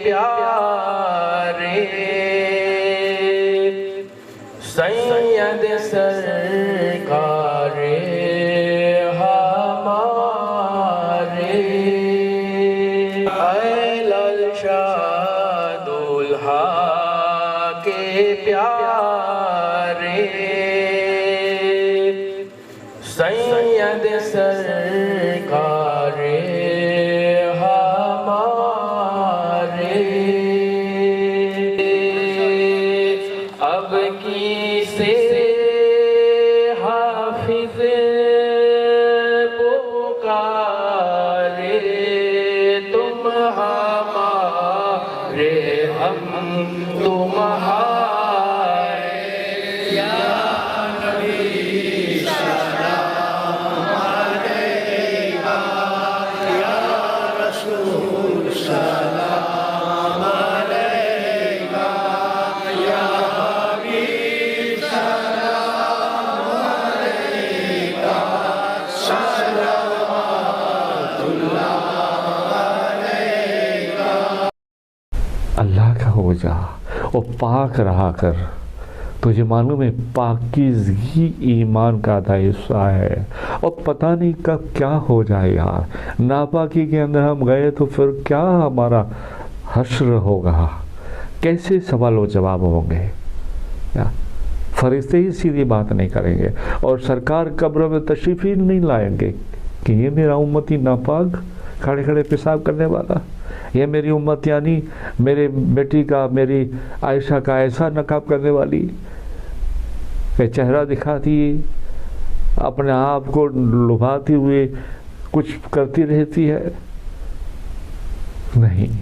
پیارے سید سرکار ہمارے اے لال شاہ دولہا کے پیارے سید سرکار ہمارے اب کی سے حافظ پکارے تم ہمارے ہم تمہارے یا نبی سلام علیکہ یا رسول سلام علیکہ یا حبیب سلام علیکہ صلوات اللہ علیکہ۔ اللہ کا ہو جا اور پاک رہا کر، تجھے معلوم ہے پاکیزگی ایمان کا آدھا حصہ ہے، اور پتہ نہیں کب کیا ہو جائے یار، ناپاکی کے اندر ہم گئے تو پھر کیا ہمارا حشر ہوگا، کیسے سوال و جواب ہوں گے، فرشتے ہی سیدھی بات نہیں کریں گے، اور سرکار قبر میں تشریف ہی نہیں لائیں گے کہ یہ میرا امتی ناپاک کھڑے کھڑے پیشاب کرنے والا، یہ میری امت یعنی میرے بیٹی کا، میری عائشہ کا ایسا نقاب کرنے والی کہ چہرہ دکھاتی اپنے آپ کو لبھاتی ہوئے کچھ کرتی رہتی ہے، نہیں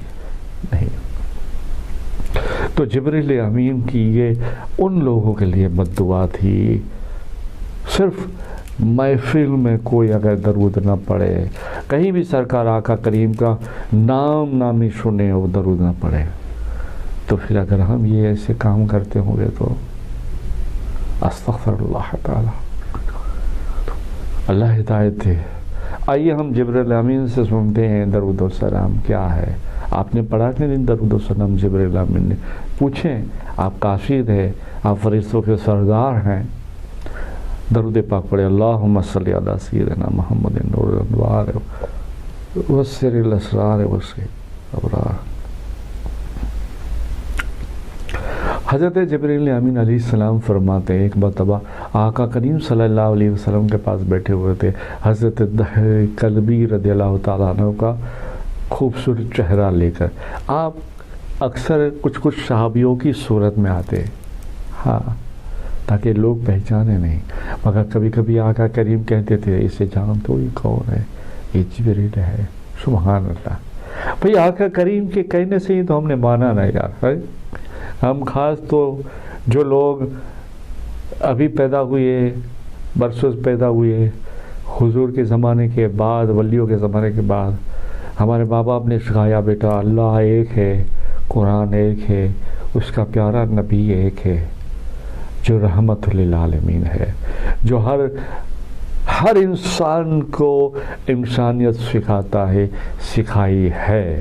نہیں۔ تو جبریل امین کی یہ ان لوگوں کے لیے بد دعا تھی، صرف محفل میں کوئی اگر درود نہ پڑھے، کہیں بھی سرکار آقا کریم کا نام نامی سنے اور درود نہ پڑھے، تو پھر اگر ہم یہ ایسے کام کرتے ہوں گے تو استغفر اللہ تعالی، اللہ ہدایت دے۔ آئیے ہم جبریل امین سے سنتے ہیں درود و سلام کیا ہے۔ آپ نے پڑھا کہ نہیں درود و سلام جبریل امین نے؟ پوچھیں، آپ کاشف ہے، آپ فرشتوں کے سردار ہیں، درود پاک پڑھے، اللہم صلی علی سیدنا محمد نور الانوار وسر الاسرار وسر الابرار۔ حضرت جبریل امین علیہ السلام فرماتے ہیں، ایک مرتبہ آقا کریم صلی اللہ علیہ وسلم کے پاس بیٹھے ہوئے تھے حضرت کلبی رضی اللہ تعالیٰ عنہ کا خوبصورت چہرہ لے کر۔ آپ اکثر کچھ صحابیوں کی صورت میں آتے، ہاں، تاکہ لوگ پہچانے نہیں، مگر کبھی کبھی آقا کریم کہتے تھے اسے جانتے ہو یہ کون ہے؟ یہ جبریل ہے۔ سبحان اللہ۔ بھئی آقا کریم کے کہنے سے ہی تو ہم نے مانا نہ یار، ہم خاص تو جو لوگ ابھی پیدا ہوئے، برسوں پیدا ہوئے، حضور کے زمانے کے بعد، ولیوں کے زمانے کے بعد، ہمارے ماں باپ نے سکھایا بیٹا اللہ ایک ہے، قرآن ایک ہے، اس کا پیارا نبی ایک ہے جو رحمت للعالمین ہے، جو ہر انسان کو انسانیت سکھاتا ہے، سکھائی ہے،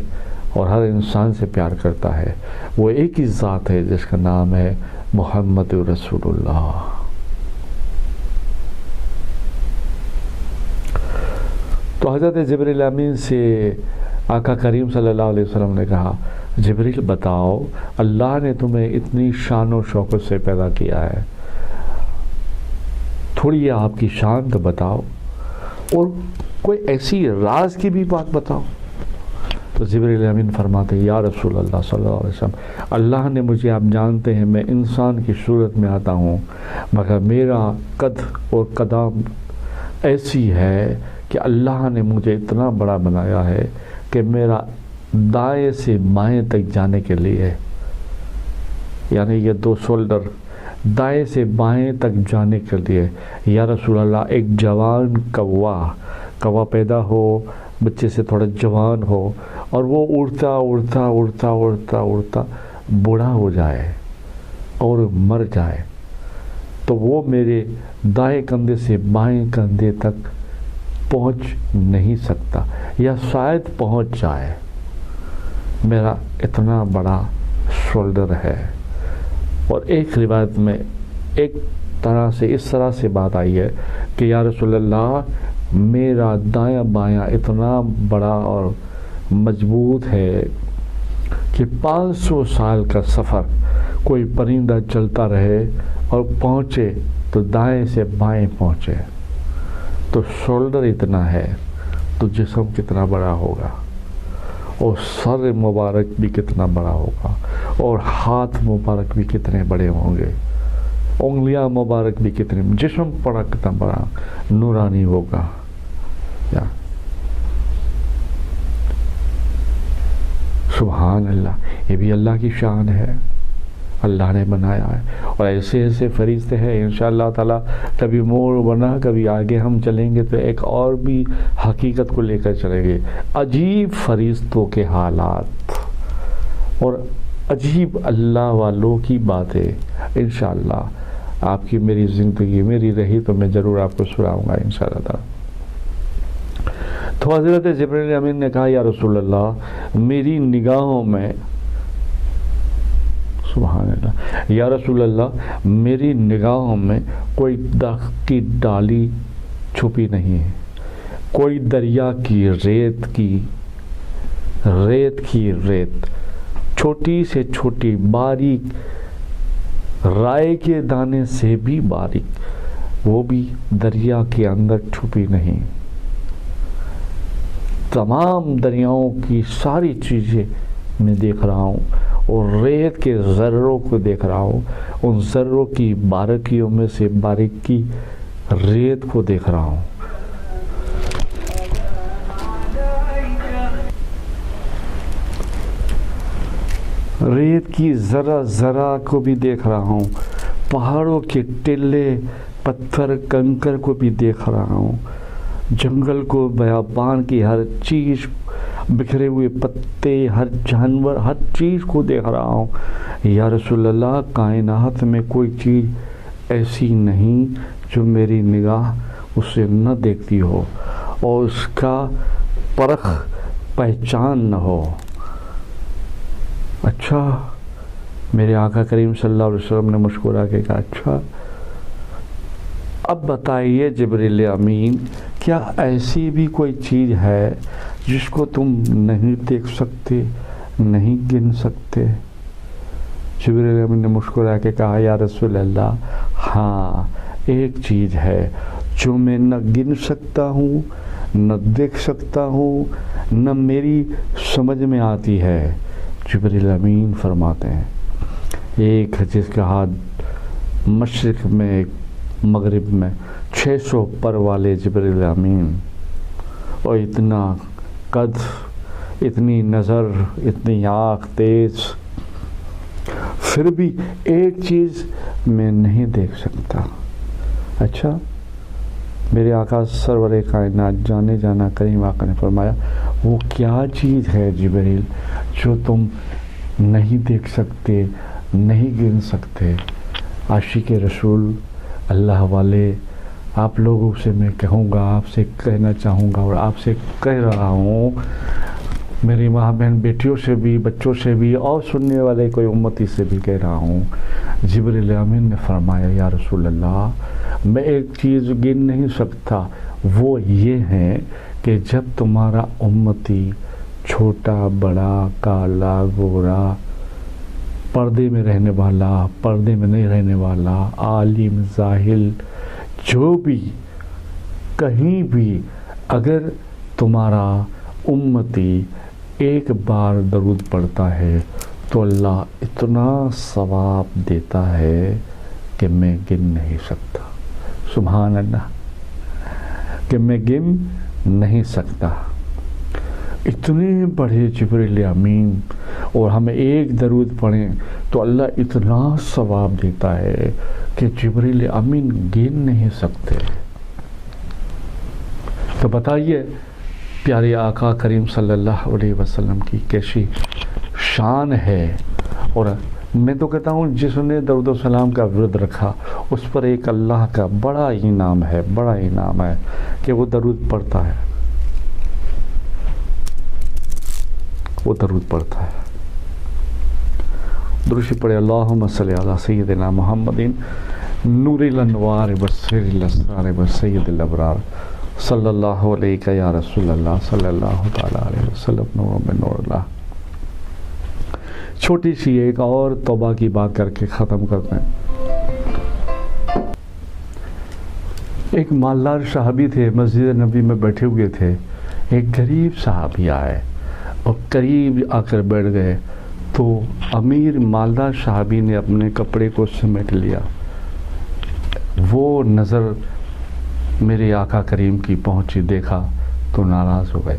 اور ہر انسان سے پیار کرتا ہے۔ وہ ایک ہی ذات ہے جس کا نام ہے محمد رسول اللہ۔ تو حضرت جبریل امین سے آقا کریم صلی اللہ علیہ وسلم نے کہا، جبریل بتاؤ اللہ نے تمہیں اتنی شان و شوکت سے پیدا کیا ہے، تھوڑی یہ آپ کی شان تو بتاؤ، اور کوئی ایسی راز کی بھی بات بتاؤ۔ تو جبریل امین فرماتے ہیں، یا رسول اللہ صلی اللہ علیہ وسلم، اللہ نے مجھے، آپ جانتے ہیں میں انسان کی صورت میں آتا ہوں، مگر میرا قد اور قدم ایسی ہے کہ اللہ نے مجھے اتنا بڑا بنایا ہے کہ میرا دائیں سے بائیں تک جانے کے لیے، یعنی یہ دو شولڈر دائیں سے بائیں تک جانے کے لیے، یا رسول اللہ ایک جوان کوا پیدا ہو، بچے سے تھوڑا جوان ہو، اور وہ اڑتا اڑتا اڑتا اڑتا اڑتا بوڑھا ہو جائے اور مر جائے، تو وہ میرے دائیں کندھے سے بائیں کندھے تک پہنچ نہیں سکتا، یا شاید پہنچ جائے، میرا اتنا بڑا شولڈر ہے. اور ایک روایت میں ایک طرح سے اس طرح سے بات آئی ہے کہ یا رسول اللہ میرا دایاں بایاں اتنا بڑا اور مضبوط ہے کہ 500 سال کا سفر کوئی پرندہ چلتا رہے اور پہنچے تو دائیں سے بائیں پہنچے. تو شولڈر اتنا ہے تو جسم کتنا بڑا ہوگا، اور سر مبارک بھی کتنا بڑا ہوگا، اور ہاتھ مبارک بھی کتنے بڑے ہوں گے، انگلیاں مبارک بھی کتنے، جسم پڑا کتنا بڑا نورانی ہوگا. سبحان اللہ، یہ بھی اللہ کی شان ہے، اللہ نے بنایا ہے. اور ایسے ایسے فرشتے ہیں انشاءاللہ تعالی. کبھی موڑ بنا کبھی آگے ہم چلیں گے تو ایک اور بھی حقیقت کو لے کر چلیں گے. عجیب فرشتوں کے حالات اور عجیب اللہ والوں کی باتیں انشاءاللہ آپ کی میری زندگی میری رہی تو میں ضرور آپ کو سناؤں گا انشاءاللہ تعالی. تو حضرت جبرائیل امین نے کہا یا رسول اللہ میری نگاہوں میں، سبحان اللہ، یا رسول اللہ میری نگاہوں میں کوئی درخت کی ڈالی چھپی نہیں ہے، کوئی دریا کی ریت چھوٹی سے چھوٹی باریک رائے کے دانے سے بھی باریک وہ بھی دریا کے اندر چھپی نہیں. تمام دریاؤں کی ساری چیزیں میں دیکھ رہا ہوں اور ریت کے ذروں کو دیکھ رہا ہوں، ان ذروں کی باریکیوں میں سے باریکی ریت کو دیکھ رہا ہوں. ریت کی ذرہ کو بھی دیکھ رہا ہوں، پہاڑوں کے ٹلے پتھر کنکر کو بھی دیکھ رہا ہوں، جنگل کو بیابان کی ہر چیز بکھرے ہوئے پتے ہر جانور ہر چیز کو دیکھ رہا ہوں. یا رسول اللہ کائنات میں کوئی چیز ایسی نہیں جو میری نگاہ اسے نہ دیکھتی ہو اور اس کا پرخ پہچان نہ ہو. اچھا، میرے آقا کریم صلی اللہ علیہ وسلم نے مسکرا کے کہا اچھا اب بتائیے جبریل امین کیا ایسی بھی کوئی چیز ہے جس کو تم نہیں دیکھ سکتے نہیں گن سکتے؟ جبریل امین نے مسکرا کے کہا یا رسول اللہ ہاں ایک چیز ہے جو میں نہ گن سکتا ہوں نہ دیکھ سکتا ہوں نہ میری سمجھ میں آتی ہے. جبریل امین فرماتے ہیں ایک ہے جس کا ہاتھ مشرق میں مغرب میں 600 پر والے جبریل امین، اور اتنا قد اتنی نظر اتنی آنکھ تیز، پھر بھی ایک چیز میں نہیں دیکھ سکتا. اچھا، میرے آقا سرور کائنات جانے جانا کریم آقا نے فرمایا وہ کیا چیز ہے جبریل جو تم نہیں دیکھ سکتے نہیں گن سکتے؟ عاشق رسول اللہ والے آپ لوگوں سے میں کہوں گا، آپ سے کہنا چاہوں گا اور آپ سے کہہ رہا ہوں، میری ماں بہن بیٹیوں سے بھی بچوں سے بھی اور سننے والے کوئی امتی سے بھی کہہ رہا ہوں. جبریل امین نے فرمایا یا رسول اللہ میں ایک چیز گن نہیں سکتا، وہ یہ ہے کہ جب تمہارا امتی چھوٹا بڑا کالا گورا پردے میں رہنے والا پردے میں نہیں رہنے والا عالم ظاہر جو بھی کہیں بھی اگر تمہارا امتی ایک بار درود پڑھتا ہے تو اللہ اتنا ثواب دیتا ہے کہ میں گن نہیں سکتا. سبحان اللہ، کہ میں گن نہیں سکتا. اتنے بڑے جبریل امین اور ہمیں ایک درود پڑھیں تو اللہ اتنا ثواب دیتا ہے کہ جبریل امین گن نہیں سکتے. تو بتائیے پیارے آقا کریم صلی اللہ علیہ وسلم کی کیسی شان ہے. اور میں تو کہتا ہوں جس نے درود و سلام کا ورد رکھا اس پر ایک اللہ کا بڑا انعام ہے کہ وہ درود پڑھتا ہے. وہ درود پڑھتا ہے. درود پڑھے اللہم صلی علی سیدنا محمدin نور الانوار بصیر الاسرار بسید الابرار صلی اللہ علیہ یا رسول اللہ صلی اللہ تعالیٰ علیہ وسلم نور من نور اللہ. چھوٹی سی ایک اور توبہ کی بات کر کے ختم کرتے ہیں. ایک مالدار صحابی تھے، مسجد نبی میں بیٹھے ہوئے تھے. ایک غریب صحابی آئے اور قریب آ کر بیٹھ گئے تو امیر مالدار صحابی نے اپنے کپڑے کو سمیٹ لیا. وہ نظر میرے آقا کریم کی پہنچی، دیکھا تو ناراض ہو گئے.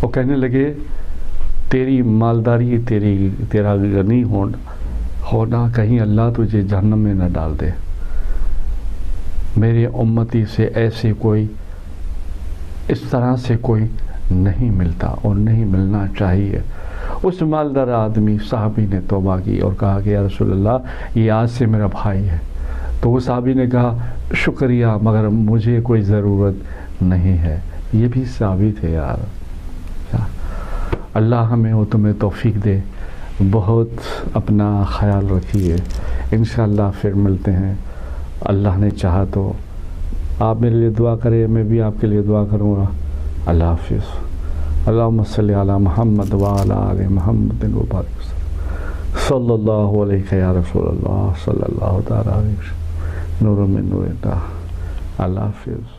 وہ کہنے لگے تیری مالداری، تیرا غنی ہونا کہیں اللہ تجھے جہنم میں نہ ڈال دے. میرے امتی سے ایسے کوئی، اس طرح سے کوئی نہیں ملتا اور نہیں ملنا چاہیے. اس مالدار آدمی صحابی نے توبہ کی اور کہا کہ یا رسول اللہ یہ آج سے میرا بھائی ہے. تو وہ صحابی نے کہا شکریہ مگر مجھے کوئی ضرورت نہیں ہے. یہ بھی صحابی تھے یار. اللہ ہمیں اور تمہیں توفیق دے. بہت اپنا خیال رکھیے. انشاءاللہ پھر ملتے ہیں. اللہ نے چاہا تو آپ میرے لیے دعا کریں، میں بھی آپ کے لیے دعا کروں گا. اللہ حافظ. اللہم صلی علی محمد وعلی آل محمد وبارک وسلم صلی اللہ علیہ یا رسول اللہ صلی اللہ تعالیٰ علیہ وسلم نور من نور اللہ. اللہ حافظ.